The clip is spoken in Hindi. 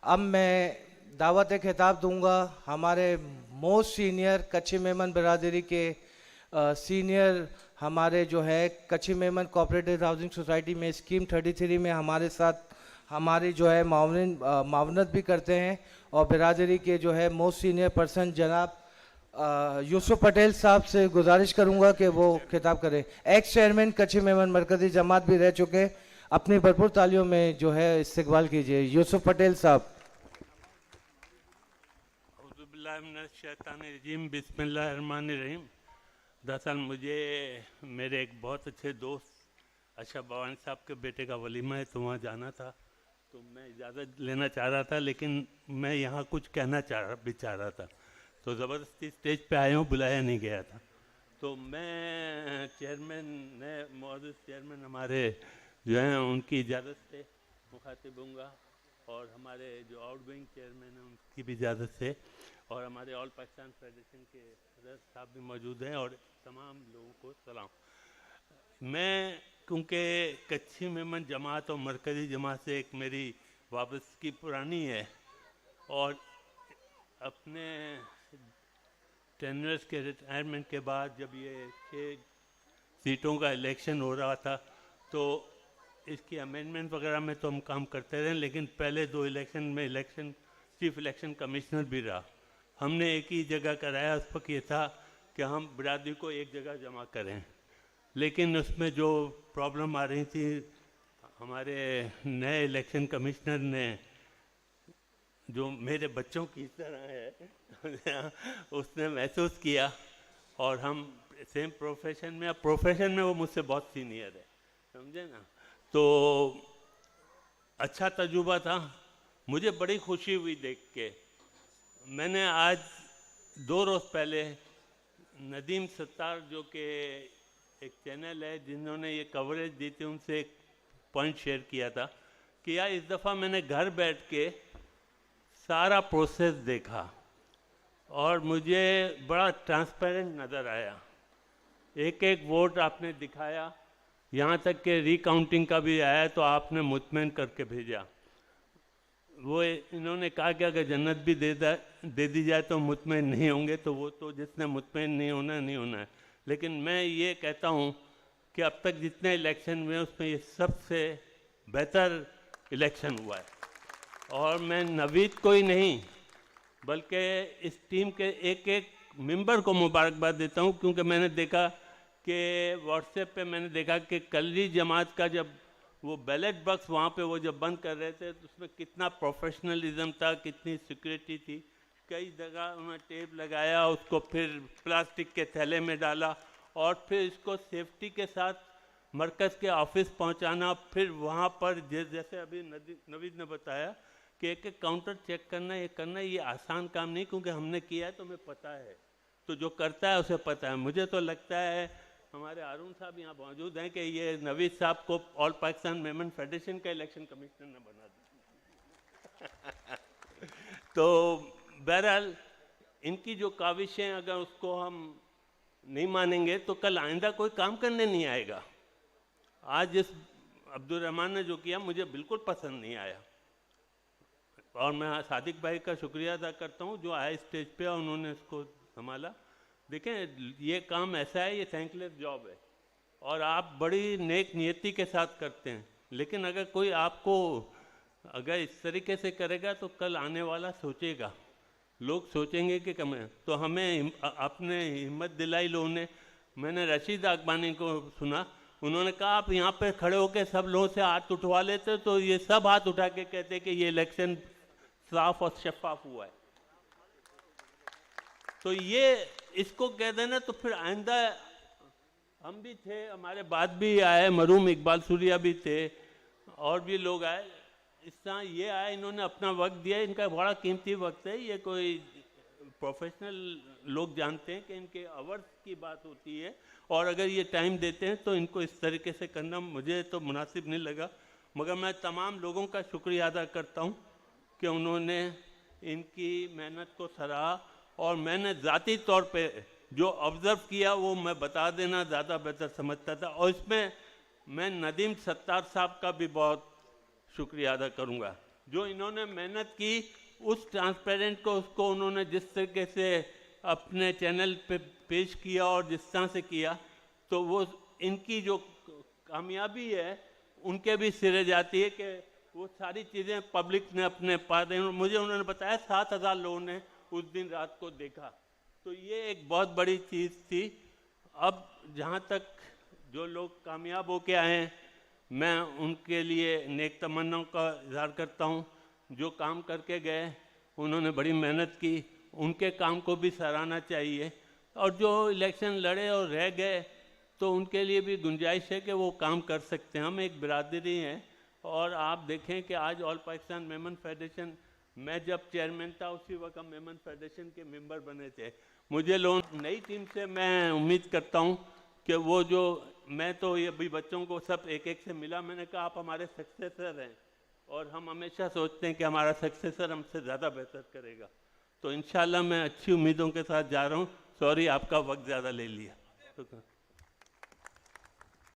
अब मैं दावत खिताब दूंगा हमारे मोस्ट सीनियर कच्ची मेमन बिरादरी के सीनियर हमारे जो है कच्ची मेमन कोऑपरेटिव हाउसिंग सोसाइटी में स्कीम 33 में हमारे साथ हमारी जो है मावनत भी करते हैं, और बिरादरी के जो है मोस्ट सीनियर पर्सन जनाब यूसुफ पटेल साहब से गुजारिश करूंगा कि वो खिताब करें। एक्स चेयरमैन कच्ची मेमन मरकजी जमात भी रह चुके, अपनी भरपूर तालियों में जो है इस्तकबाल कीजिए। यूसुफ पटेल साहब। बिस्मिल्लाहिर्रहमानिर्रहीम। दरअसल मुझे मेरे एक बहुत अच्छे दोस्त अशरफ भवानी साहब के बेटे का वलीमा है, तो वहाँ जाना था, तो मैं इजाज़त लेना चाह रहा था, लेकिन मैं यहाँ कुछ कहना चाह रहा था, तो ज़बरदस्ती स्टेज पे आया हूँ, बुलाया नहीं गया था। तो मैं चेयरमैन ने मौजूद चेयरमैन हमारे जो हैं उनकी इजाज़त से मुखातिब हूँगा, और हमारे जो आउटगोइंग चेयरमैन हैं उनकी भी इजाज़त से, और हमारे ऑल पाकिस्तान फेडरेशन के सदर साहब भी मौजूद हैं, और तमाम लोगों को सलाम। मैं क्योंकि कच्ची मेमन जमात और मरकज़ी जमात से एक मेरी वाबस्तगी पुरानी है, और अपने टेनर्स के रिटायरमेंट के बाद जब ये 6 सीटों का इलेक्शन हो रहा था, तो इसकी अमेंडमेंट वगैरह में तो हम काम करते रहे, लेकिन पहले 2 इलेक्शन में चीफ इलेक्शन कमिश्नर भी रहा। हमने एक ही जगह कराया, उस वक्त ये था कि हम बिरादरी को एक जगह जमा करें, लेकिन उसमें जो प्रॉब्लम आ रही थी, हमारे नए इलेक्शन कमिश्नर ने जो मेरे बच्चों की तरह है उसने महसूस किया, और हम सेम प्रोफेशन में वो मुझसे बहुत सीनियर है, समझे ना। तो अच्छा तजुर्बा था, मुझे बड़ी खुशी हुई देख के। मैंने आज 2 रोज़ पहले नदीम सत्तार जो कि एक चैनल है जिन्होंने ये कवरेज दी थी, उनसे एक पॉइंट शेयर किया था कि यार इस दफ़ा मैंने घर बैठ के सारा प्रोसेस देखा और मुझे बड़ा ट्रांसपेरेंट नज़र आया। एक एक वोट आपने दिखाया, यहाँ तक कि रिकाउंटिंग का भी आया तो आपने मुतमईन करके भेजा। वो इन्होंने कहा कि अगर जन्नत भी दे दी जाए तो मुतमईन नहीं होंगे, तो वो तो जिसने मुतमईन नहीं होना है। लेकिन मैं ये कहता हूँ कि अब तक जितने इलेक्शन हुए उसमें ये सबसे बेहतर इलेक्शन हुआ है, और मैं नवीद को ही नहीं बल्कि इस टीम के एक एक मेंबर को मुबारकबाद देता हूँ, क्योंकि मैंने देखा कि व्हाट्सएप पे मैंने देखा कि कल्ली जमात का जब वो बैलेट बॉक्स वहाँ पे वो जब बंद कर रहे थे तो उसमें कितना प्रोफेशनलिज्म था, कितनी सिक्योरिटी थी। कई जगह उन्होंने टेप लगाया, उसको फिर प्लास्टिक के थैले में डाला, और फिर इसको सेफ्टी के साथ मरकज़ के ऑफिस पहुँचाना, फिर वहाँ पर जैसे अभी नवीद ने बताया कि एक एक काउंटर चेक करना, ये आसान काम नहीं, क्योंकि हमने किया है तो हमें पता है, तो जो करता है उसे पता है। मुझे तो लगता है हमारे अरुण साहब यहाँ मौजूद हैं कि ये नवीद साहब को ऑल पाकिस्तान मेमन फेडरेशन का इलेक्शन कमिश्नर ने बना दिया तो बहरहाल इनकी जो काविशें अगर उसको हम नहीं मानेंगे तो कल आइंदा कोई काम करने नहीं आएगा। आज इस अब्दुल रहमान ने जो किया मुझे बिल्कुल पसंद नहीं आया, और मैं सादिक भाई का शुक्रिया अदा करता हूँ जो आए स्टेज पे और उन्होंने इसको संभाला। देखें ये काम ऐसा है, ये थैंकलेस जॉब है, और आप बड़ी नेक नियति के साथ करते हैं, लेकिन अगर कोई आपको अगर इस तरीके से करेगा तो कल आने वाला सोचेगा, लोग सोचेंगे कि कम है। तो हमें आपने हिम्मत दिलाई लोगों ने। मैंने रशीद अकबानी को सुना, उन्होंने कहा आप यहाँ पे खड़े होकर सब लोगों से हाथ उठवा लेते तो ये सब हाथ उठा के कहते कि ये इलेक्शन साफ और शफाफ हुआ है। तो ये इसको कह देना तो फिर आइंदा हम भी थे, हमारे बाद भी आए, मरूम इकबाल सूर्या भी थे, और भी लोग आए, इस तरह ये आए, इन्होंने अपना वक्त दिया, इनका बड़ा कीमती वक्त है। ये कोई प्रोफेशनल लोग जानते हैं कि इनके आवर्स की बात होती है, और अगर ये टाइम देते हैं तो इनको इस तरीके से करना मुझे तो मुनासिब नहीं लगा। मगर मैं तमाम लोगों का शुक्रिया अदा करता हूँ कि उन्होंने इनकी मेहनत को सराहा, और मैंने ज़ाती तौर पे जो ऑब्ज़र्व किया वो मैं बता देना ज़्यादा बेहतर समझता था, और इसमें मैं नदीम सत्तार साहब का भी बहुत शुक्रिया अदा करूँगा जो इन्होंने मेहनत की उस ट्रांसपेरेंट को उसको उन्होंने जिस तरीके से अपने चैनल पे पेश किया और जिस तरह से किया, तो वो इनकी जो कामयाबी है उनके भी सिरे जाती है कि वो सारी चीज़ें पब्लिक ने अपने पास, मुझे उन्होंने बताया 7,000 लोगों ने उस दिन रात को देखा, तो ये एक बहुत बड़ी चीज़ थी। अब जहाँ तक जो लोग कामयाब होके आए हैं, मैं उनके लिए नेक तमन्नाओं का इजहार करता हूँ। जो काम करके गए उन्होंने बड़ी मेहनत की, उनके काम को भी सराहना चाहिए, और जो इलेक्शन लड़े और रह गए तो उनके लिए भी गुंजाइश है कि वो काम कर सकते हैं। हम एक बिरादरी हैं, और आप देखें कि आज ऑल पाकिस्तान मेमन फेडरेशन, मैं जब चेयरमैन था उसी वक्त हम मेमन फेडरेशन के मेंबर बने थे। मुझे लोग नई टीम से मैं उम्मीद करता हूँ कि वो जो, मैं तो ये अभी बच्चों को सब एक एक से मिला, मैंने कहा आप हमारे सक्सेसर हैं, और हम हमेशा सोचते हैं कि हमारा सक्सेसर हमसे ज़्यादा बेहतर करेगा। तो इंशाल्लाह मैं अच्छी उम्मीदों के साथ जा रहा हूँ। सॉरी आपका वक्त ज़्यादा ले लिया।